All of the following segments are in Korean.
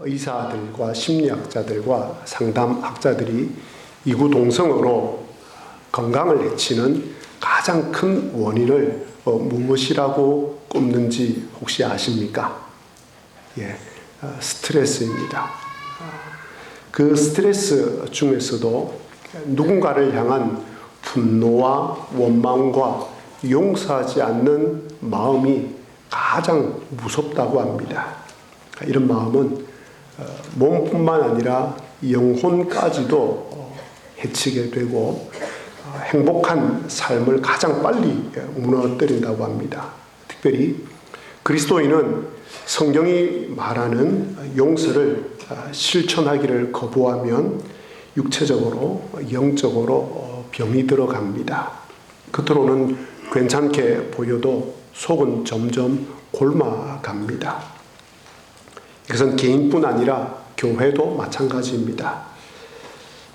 의사들과 심리학자들과 상담학자들이 이구동성으로 건강을 해치는 가장 큰 원인을 무엇이라고 꼽는지 혹시 아십니까? 스트레스입니다. 그 스트레스 중에서도 누군가를 향한 분노와 원망과 용서하지 않는 마음이 가장 무섭다고 합니다. 이런 마음은 몸뿐만 아니라 영혼까지도 해치게 되고 행복한 삶을 가장 빨리 무너뜨린다고 합니다. 특별히 그리스도인은 성경이 말하는 용서를 실천하기를 거부하면 육체적으로, 영적으로 병이 들어갑니다. 겉으로는 괜찮게 보여도 속은 점점 곪아갑니다. 이것은 개인뿐 아니라 교회도 마찬가지입니다.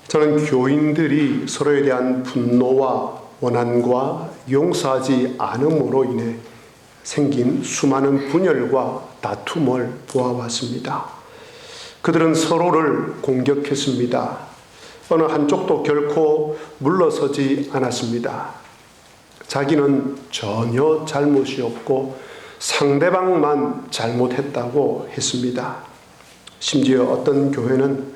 저는 교인들이 서로에 대한 분노와 원한과 용서하지 않음으로 인해 생긴 수많은 분열과 다툼을 보아왔습니다. 그들은 서로를 공격했습니다. 어느 한쪽도 결코 물러서지 않았습니다. 자기는 전혀 잘못이 없고 상대방만 잘못했다고 했습니다. 심지어 어떤 교회는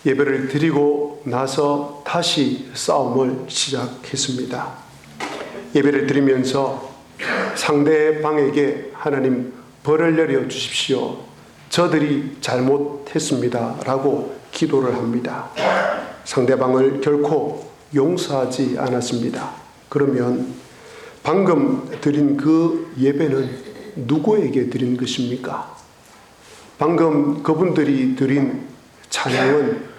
예배를 드리고 나서 다시 싸움을 시작했습니다. 예배를 드리면서 상대방에게 하나님 벌을 내려 주십시오. 저들이 잘못했습니다. 라고 기도를 합니다. 상대방을 결코 용서하지 않았습니다. 그러면 방금 드린 그 예배는 누구에게 드린 것입니까? 방금 그분들이 드린 찬양은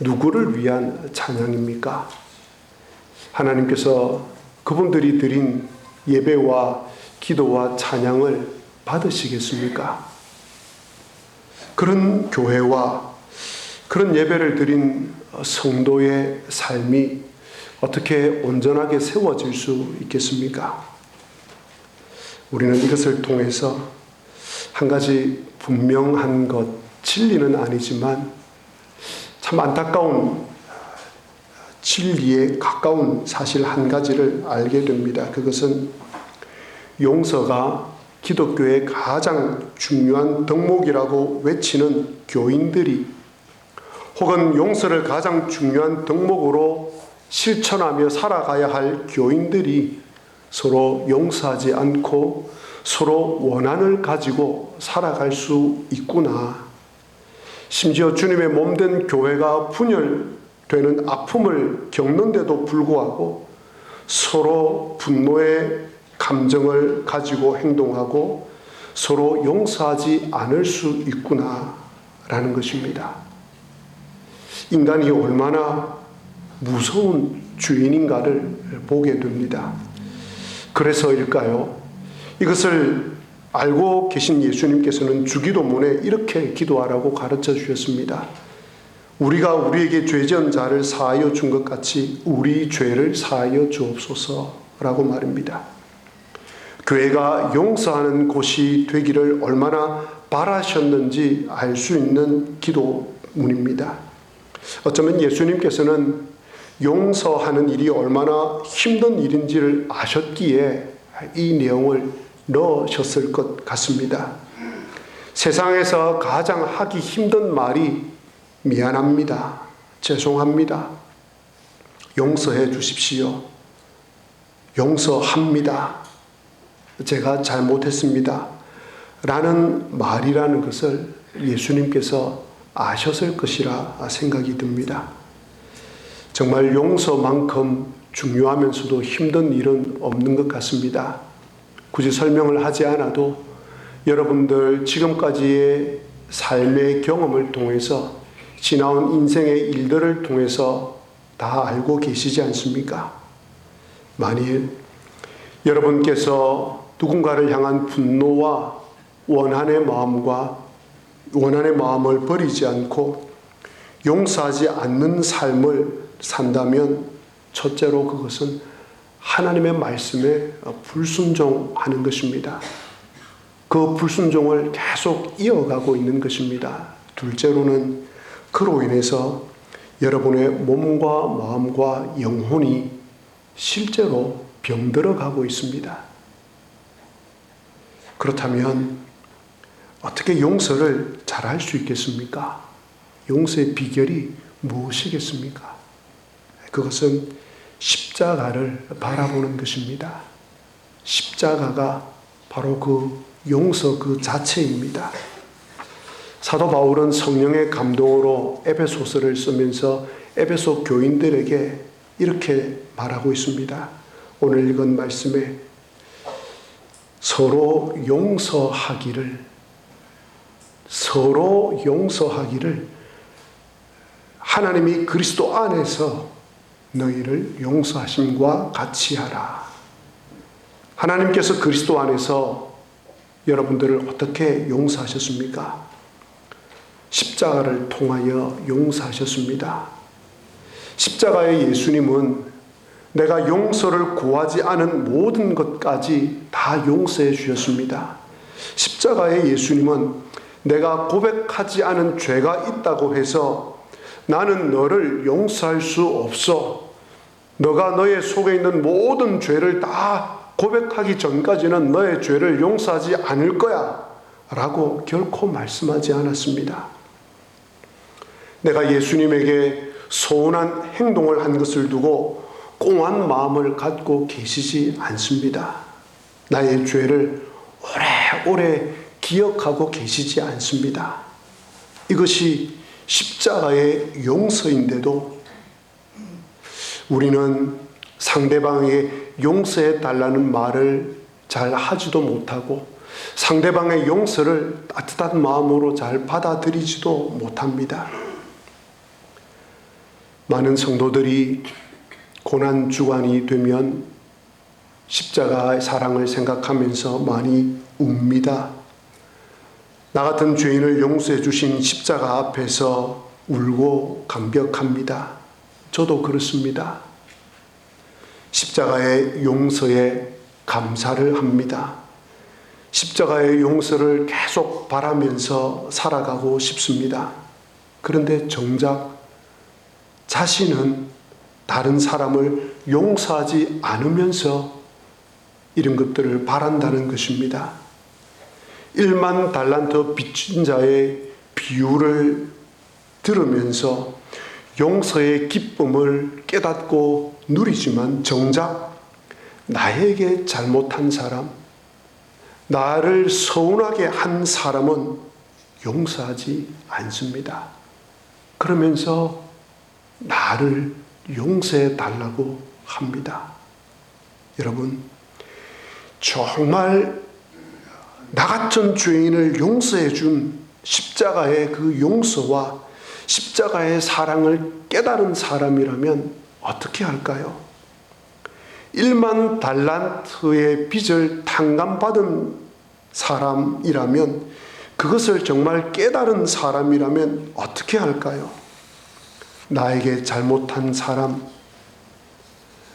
누구를 위한 찬양입니까? 하나님께서 그분들이 드린 예배와 기도와 찬양을 받으시겠습니까? 그런 교회와 그런 예배를 드린 성도의 삶이 어떻게 온전하게 세워질 수 있겠습니까? 우리는 이것을 통해서 한 가지 분명한 것, 진리는 아니지만 참 안타까운 진리에 가까운 사실 한 가지를 알게 됩니다. 그것은 용서가 기독교의 가장 중요한 덕목이라고 외치는 교인들이 혹은 용서를 가장 중요한 덕목으로 실천하며 살아가야 할 교인들이 서로 용서하지 않고 서로 원한을 가지고 살아갈 수 있구나. 심지어 주님의 몸된 교회가 분열되는 아픔을 겪는데도 불구하고 서로 분노의 감정을 가지고 행동하고 서로 용서하지 않을 수 있구나라는 것입니다. 인간이 얼마나 무서운 주인인가를 보게 됩니다. 그래서일까요? 이것을 알고 계신 예수님께서는 주기도문에 이렇게 기도하라고 가르쳐 주셨습니다. 우리가 우리에게 죄지은 자를 사하여 준 것 같이 우리 죄를 사하여 주옵소서라고 말입니다. 교회가 용서하는 곳이 되기를 얼마나 바라셨는지 알 수 있는 기도문입니다. 어쩌면 예수님께서는 용서하는 일이 얼마나 힘든 일인지를 아셨기에 이 내용을 넣으셨을 것 같습니다. 세상에서 가장 하기 힘든 말이 미안합니다. 죄송합니다. 용서해 주십시오. 용서합니다. 제가 잘못했습니다. 라는 말이라는 것을 예수님께서 아셨을 것이라 생각이 듭니다. 정말 용서만큼 중요하면서도 힘든 일은 없는 것 같습니다. 굳이 설명을 하지 않아도 여러분들 지금까지의 삶의 경험을 통해서 지나온 인생의 일들을 통해서 다 알고 계시지 않습니까? 만일 여러분께서 누군가를 향한 분노와 원한의 마음을 버리지 않고 용서하지 않는 삶을 산다면 첫째로 그것은 하나님의 말씀에 불순종하는 것입니다. 그 불순종을 계속 이어가고 있는 것입니다. 둘째로는 그로 인해서 여러분의 몸과 마음과 영혼이 실제로 병들어 가고 있습니다. 그렇다면 어떻게 용서를 잘할 수 있겠습니까? 용서의 비결이 무엇이겠습니까? 그것은 십자가를 바라보는 것입니다. 십자가가 바로 그 용서 그 자체입니다. 사도 바울은 성령의 감동으로 에베소서를 쓰면서 에베소 교인들에게 이렇게 말하고 있습니다. 오늘 읽은 말씀에 서로 용서하기를 하나님이 그리스도 안에서 너희를 용서하심과 같이 하라. 하나님께서 그리스도 안에서 여러분들을 어떻게 용서하셨습니까? 십자가를 통하여 용서하셨습니다. 십자가의 예수님은 내가 용서를 구하지 않은 모든 것까지 다 용서해 주셨습니다. 십자가의 예수님은 내가 고백하지 않은 죄가 있다고 해서 나는 너를 용서할 수 없어. 너가 너의 속에 있는 모든 죄를 다 고백하기 전까지는 너의 죄를 용서하지 않을 거야 라고 결코 말씀하지 않았습니다. 내가 예수님에게 서운한 행동을 한 것을 두고 꽁한 마음을 갖고 계시지 않습니다. 나의 죄를 오래오래 기억하고 계시지 않습니다. 이것이 십자가의 용서인데도 우리는 상대방에게 용서해 달라는 말을 잘 하지도 못하고 상대방의 용서를 따뜻한 마음으로 잘 받아들이지도 못합니다. 많은 성도들이 고난주간이 되면 십자가의 사랑을 생각하면서 많이 웁니다. 나 같은 죄인을 용서해 주신 십자가 앞에서 울고 감격합니다. 저도 그렇습니다. 십자가의 용서에 감사를 합니다. 십자가의 용서를 계속 바라면서 살아가고 싶습니다. 그런데 정작 자신은 다른 사람을 용서하지 않으면서 이런 것들을 바란다는 것입니다. 1만 달란트 빚진 자의 비유를 들으면서 용서의 기쁨을 깨닫고 누리지만 정작 나에게 잘못한 사람, 나를 서운하게 한 사람은 용서하지 않습니다. 그러면서 나를 용서해 달라고 합니다. 여러분, 정말 나 같은 죄인을 용서해 준 십자가의 그 용서와 십자가의 사랑을 깨달은 사람이라면 어떻게 할까요? 1만 달란트의 빚을 탕감받은 사람이라면, 그것을 정말 깨달은 사람이라면 어떻게 할까요? 나에게 잘못한 사람,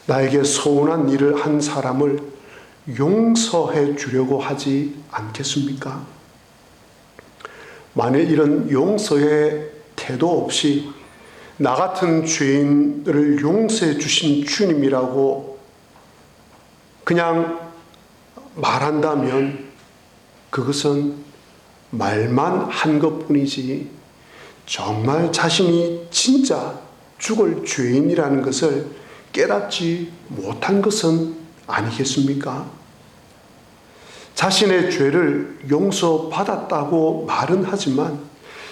나에게 서운한 일을 한 사람을 용서해 주려고 하지 않겠습니까? 만일 이런 용서의 태도 없이 나 같은 죄인을 용서해 주신 주님이라고 그냥 말한다면 그것은 말만 한 것뿐이지 정말 자신이 진짜 죽을 죄인이라는 것을 깨닫지 못한 것은 아니겠습니까? 자신의 죄를 용서받았다고 말은 하지만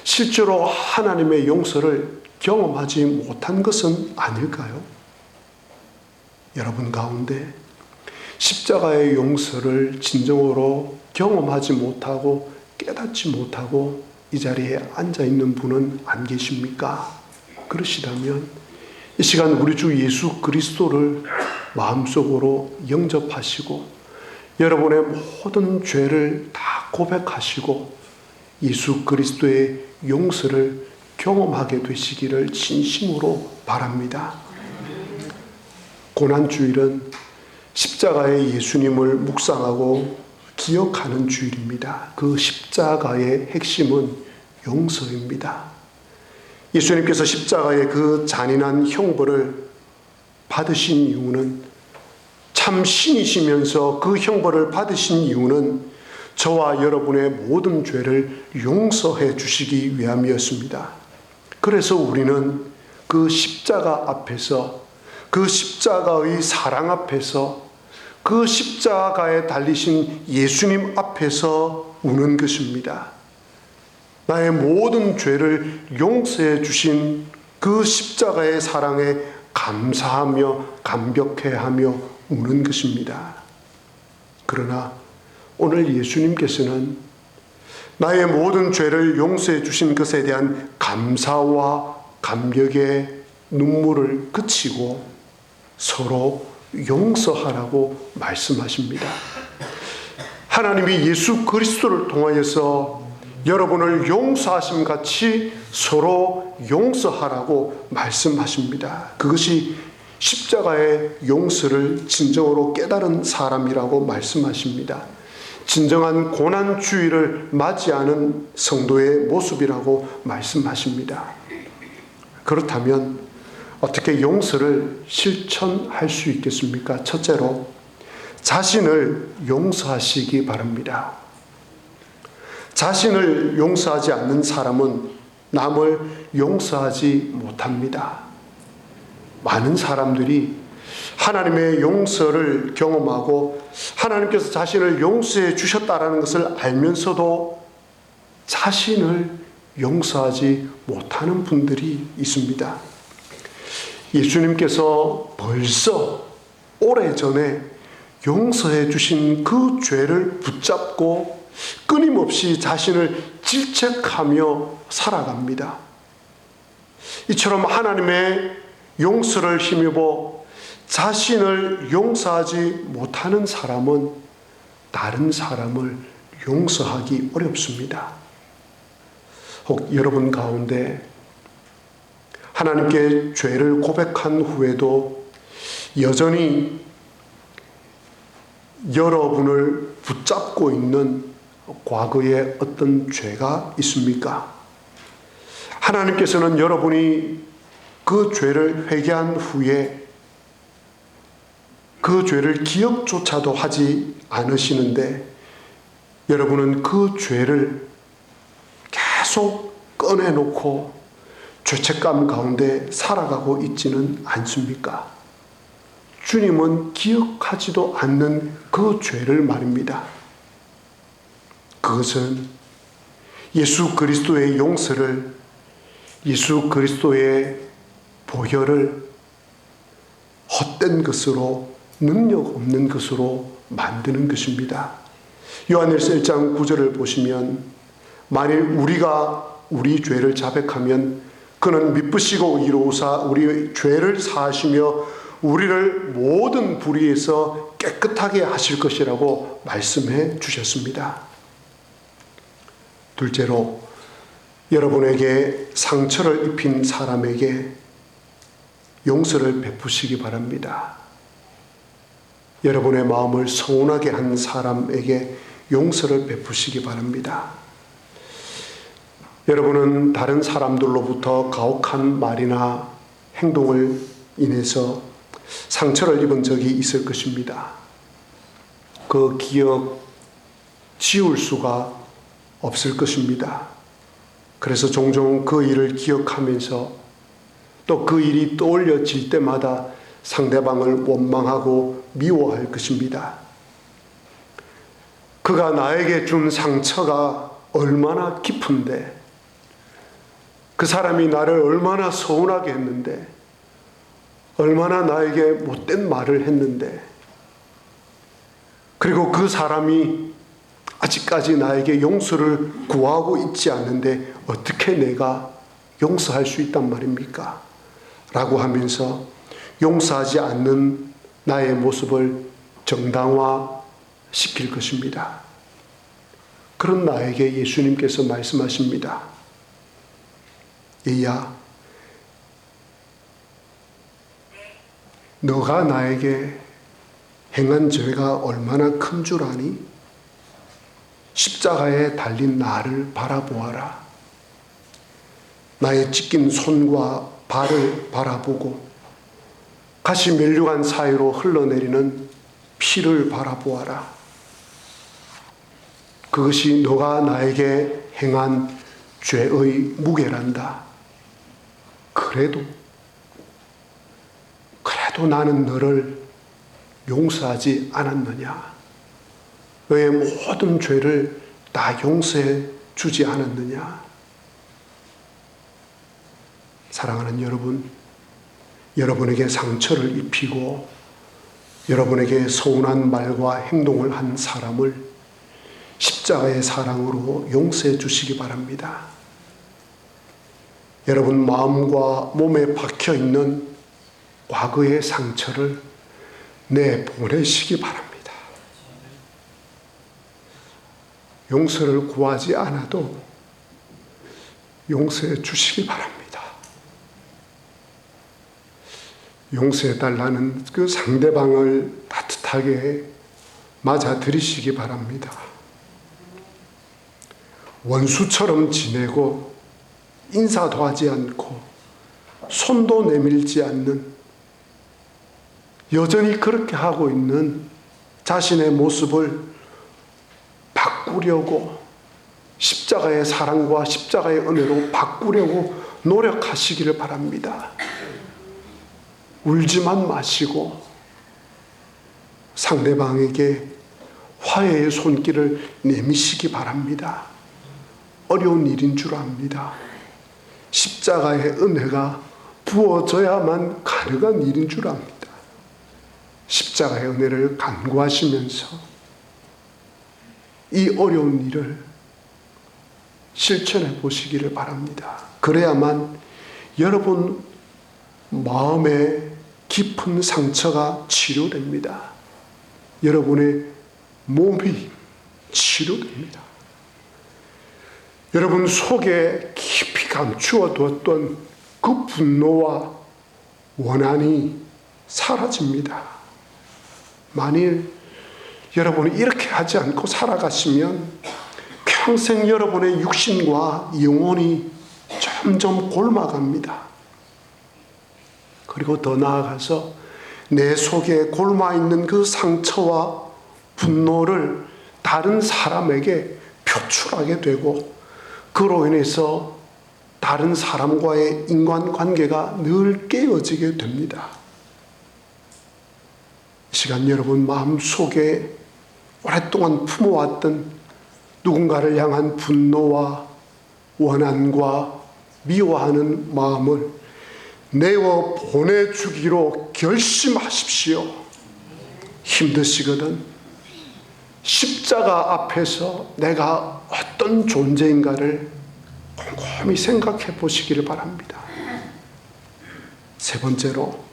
실제로 하나님의 용서를 경험하지 못한 것은 아닐까요? 여러분 가운데 십자가의 용서를 진정으로 경험하지 못하고 깨닫지 못하고 이 자리에 앉아 있는 분은 안 계십니까? 그러시다면 이 시간 우리 주 예수 그리스도를 마음속으로 영접하시고 여러분의 모든 죄를 다 고백하시고 예수 그리스도의 용서를 경험하게 되시기를 진심으로 바랍니다. 고난주일은 십자가의 예수님을 묵상하고 기억하는 주일입니다. 그 십자가의 핵심은 용서입니다. 예수님께서 십자가의 그 잔인한 형벌을 받으신 이유는, 참 신이시면서 그 형벌을 받으신 이유는 저와 여러분의 모든 죄를 용서해 주시기 위함이었습니다. 그래서 우리는 그 십자가 앞에서, 그 십자가의 사랑 앞에서, 그 십자가에 달리신 예수님 앞에서 우는 것입니다. 나의 모든 죄를 용서해 주신 그 십자가의 사랑에 감사하며 감격해하며 우는 것입니다. 그러나 오늘 예수님께서는 나의 모든 죄를 용서해 주신 것에 대한 감사와 감격의 눈물을 그치고 서로 용서하라고 말씀하십니다. 하나님이 예수 그리스도를 통하여서 여러분을 용서하심 같이 서로 용서하라고 말씀하십니다. 그것이 십자가의 용서를 진정으로 깨달은 사람이라고 말씀하십니다. 진정한 고난주의를 맞이하는 성도의 모습이라고 말씀하십니다. 그렇다면 어떻게 용서를 실천할 수 있겠습니까? 첫째로, 자신을 용서하시기 바랍니다. 자신을 용서하지 않는 사람은 남을 용서하지 못합니다. 많은 사람들이 하나님의 용서를 경험하고 하나님께서 자신을 용서해 주셨다라는 것을 알면서도 자신을 용서하지 못하는 분들이 있습니다. 예수님께서 벌써 오래전에 용서해 주신 그 죄를 붙잡고 끊임없이 자신을 질책하며 살아갑니다. 이처럼 하나님의 용서를 힘입어 자신을 용서하지 못하는 사람은 다른 사람을 용서하기 어렵습니다. 혹 여러분 가운데 하나님께 죄를 고백한 후에도 여전히 여러분을 붙잡고 있는 과거의 어떤 죄가 있습니까? 하나님께서는 여러분이 그 죄를 회개한 후에 그 죄를 기억조차도 하지 않으시는데 여러분은 그 죄를 계속 꺼내놓고 죄책감 가운데 살아가고 있지는 않습니까? 주님은 기억하지도 않는 그 죄를 말입니다. 그것은 예수 그리스도의 용서를, 예수 그리스도의 보혈을 헛된 것으로, 능력 없는 것으로 만드는 것입니다. 요한일서 1장 9절을 보시면, 만일 우리가 우리 죄를 자백하면 그는 미쁘시고 의로우사 우리 죄를 사하시며 우리를 모든 불의에서 깨끗하게 하실 것이라고 말씀해 주셨습니다. 둘째로, 여러분에게 상처를 입힌 사람에게 용서를 베푸시기 바랍니다. 여러분의 마음을 서운하게 한 사람에게 용서를 베푸시기 바랍니다. 여러분은 다른 사람들로부터 가혹한 말이나 행동을 인해서 상처를 입은 적이 있을 것입니다. 그 기억 지울 수가 없을 것입니다. 그래서 종종 그 일을 기억하면서 또 그 일이 떠올려질 때마다 상대방을 원망하고 미워할 것입니다. 그가 나에게 준 상처가 얼마나 깊은데, 그 사람이 나를 얼마나 서운하게 했는데, 얼마나 나에게 못된 말을 했는데, 그리고 그 사람이 아직까지 나에게 용서를 구하고 있지 않는데 어떻게 내가 용서할 수 있단 말입니까? 라고 하면서 용서하지 않는 나의 모습을 정당화시킬 것입니다. 그런 나에게 예수님께서 말씀하십니다. 얘야, 너가 나에게 행한 죄가 얼마나 큰 줄 아니? 십자가에 달린 나를 바라보아라. 나의 찢긴 손과 발을 바라보고 가시 면류관 사이로 흘러내리는 피를 바라보아라. 그것이 너가 나에게 행한 죄의 무게란다. 그래도 나는 너를 용서하지 않았느냐? 너의 모든 죄를 다 용서해 주지 않았느냐? 사랑하는 여러분, 여러분에게 상처를 입히고 여러분에게 서운한 말과 행동을 한 사람을 십자가의 사랑으로 용서해 주시기 바랍니다. 여러분 마음과 몸에 박혀 있는 과거의 상처를 내보내시기 바랍니다. 용서를 구하지 않아도 용서해 주시기 바랍니다. 용서해 달라는 그 상대방을 따뜻하게 맞아들이시기 바랍니다. 원수처럼 지내고 인사도 하지 않고 손도 내밀지 않는, 여전히 그렇게 하고 있는 자신의 모습을 바꾸려고, 십자가의 사랑과 십자가의 은혜로 바꾸려고 노력하시기를 바랍니다. 울지만 마시고 상대방에게 화해의 손길을 내미시기 바랍니다. 어려운 일인 줄 압니다. 십자가의 은혜가 부어져야만 가능한 일인 줄 압니다. 십자가의 은혜를 간구하시면서 이 어려운 일을 실천해 보시기를 바랍니다. 그래야만 여러분 마음에 깊은 상처가 치료됩니다. 여러분의 몸이 치료됩니다. 여러분 속에 깊이 감추어 두었던 그 분노와 원한이 사라집니다. 만일 여러분이 이렇게 하지 않고 살아가시면 평생 여러분의 육신과 영혼이 점점 곪아갑니다. 그리고 더 나아가서 내 속에 곪아 있는 그 상처와 분노를 다른 사람에게 표출하게 되고, 그로 인해서 다른 사람과의 인간관계가 늘 깨어지게 됩니다. 이 시간 여러분 마음속에 오랫동안 품어왔던 누군가를 향한 분노와 원한과 미워하는 마음을 내어 보내주기로 결심하십시오. 힘드시거든 십자가 앞에서 내가 어떤 존재인가를 곰곰이 생각해 보시기를 바랍니다. 세 번째로,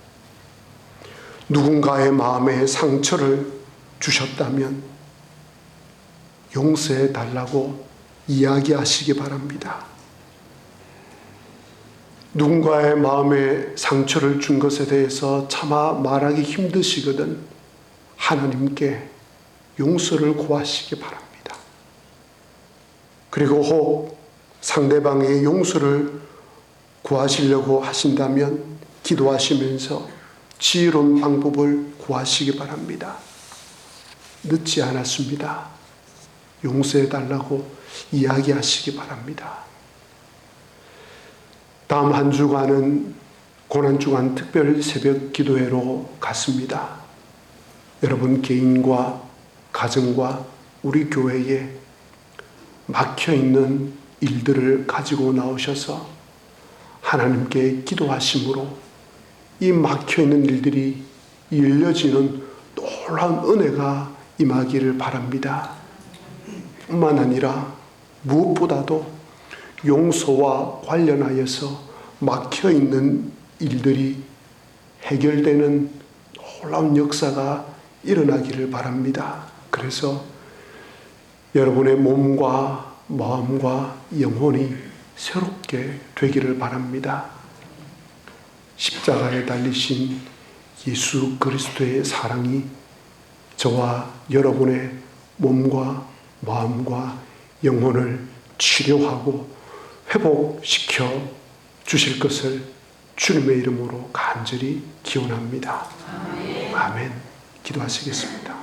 누군가의 마음에 상처를 주셨다면 용서해 달라고 이야기하시기 바랍니다. 누군가의 마음에 상처를 준 것에 대해서 차마 말하기 힘드시거든 하나님께 용서를 구하시기 바랍니다. 그리고 혹 상대방의 용서를 구하시려고 하신다면 기도하시면서 지혜로운 방법을 구하시기 바랍니다. 늦지 않았습니다. 용서해 달라고 이야기하시기 바랍니다. 다음 한 주간은 고난주간 특별 새벽 기도회로 갔습니다. 여러분 개인과 가정과 우리 교회에 막혀있는 일들을 가지고 나오셔서 하나님께 기도하심으로 이 막혀있는 일들이 열려지는 놀라운 은혜가 임하기를 바랍니다. 뿐만 아니라 무엇보다도 용서와 관련하여서 막혀있는 일들이 해결되는 놀라운 역사가 일어나기를 바랍니다. 그래서 여러분의 몸과 마음과 영혼이 새롭게 되기를 바랍니다. 십자가에 달리신 예수 그리스도의 사랑이 저와 여러분의 몸과 마음과 영혼을 치료하고 회복시켜 주실 것을 주님의 이름으로 간절히 기원합니다. 아멘. 기도하시겠습니다.